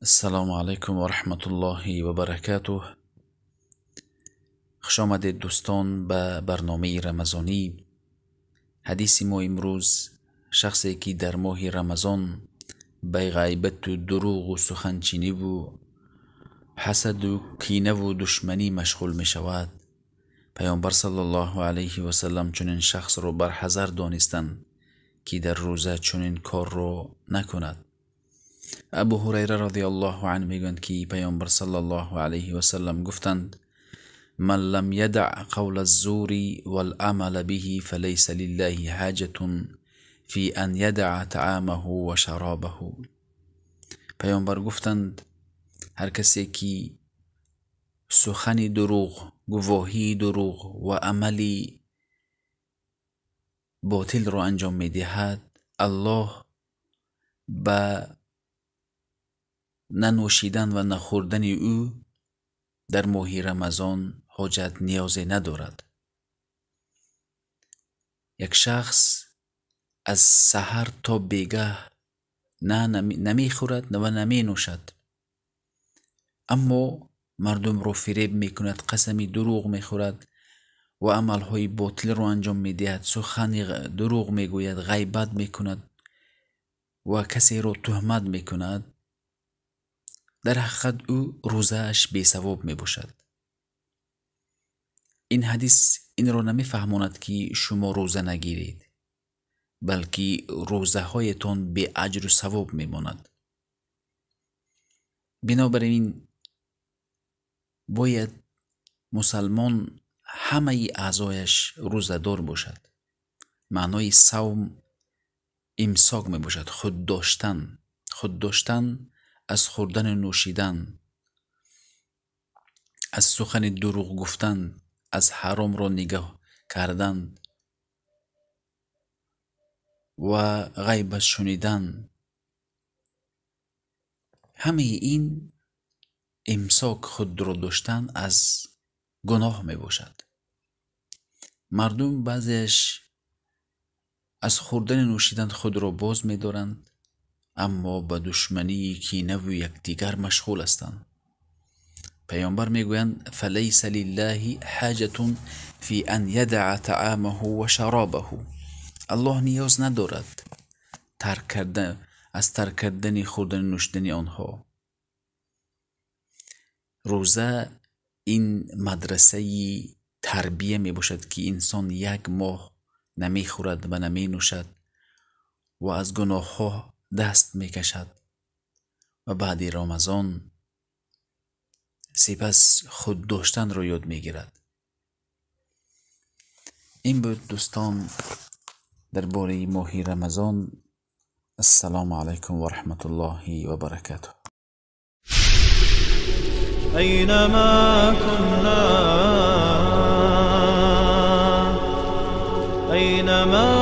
السلام علیکم و رحمت الله و برکاته. خوش آمدید دوستان به برنامه رمضانی. حدیث ما امروز شخصی که در ماه رمضان به غیبت و دروغ و سخنچینی و حسد و کینه و دشمنی مشغول می شود. پیامبر صلی الله علیه و سلم چنین شخص رو برحذر دانستند که در روزه چنین کار رو نکند. ابو هریره رضی الله عنه میگویند که پیامبر صلی الله علیه و سلم گفتند: من لم يدع قول الزور والعمل به فليس لله حاجة في ان يدع طعامه و شرابه. پیامبر گفتند هر کسی که سخن دروغ، گواهی دروغ و عملی باطل رو انجام میدهد، الله به ننوشیدن و نخوردن او در ماه رمضان حاجت نیازی ندارد. یک شخص از سحر تا بیگه نمی خورد و نمی نوشد، اما مردم رو فریب می کند، قسمی دروغ می خورد و عملهای باطل رو انجام می دهد، سخن دروغ می گوید، غیبت می کند و کسی رو تهمت می کند. در حقیقت او روزهش بی ثواب می باشد. این حدیث این رو نمی فهماند که شما روزه نگیرید، بلکه روزه هایتان بی اجر و ثواب می ماند. بنابراین باید مسلمان همه اعضایش روزه دار باشد. معنای صوم امساک می باشد، خود داشتن از خوردن و نوشیدن، از سخن دروغ گفتن، از حرام را نگاه کردن و غیبت شنیدن. همه این امساک، خود را داشتن از گناه می باشد. مردم بعضیش از خوردن و نوشیدن خود را باز می دارند، اما به دشمنی، کینه و یکدیگر مشغول هستند. پیامبر میگویند فلیس لله حاجة فی ان یدع طعامه و شرابه. الله نیاز ندارد از ترک کردن خوردن و نوشیدن آنها. روزه این مدرسه تربیه می باشد که انسان یک ماه نمی خورد و نمی نوشد و از گناه ها دست می کشد و بعد رمضان سپس خود داشتن رو یاد می گیرد. این بود دوستان درباره ماه رمضان. السلام علیکم و رحمت الله و برکاته. أينما كنا أينما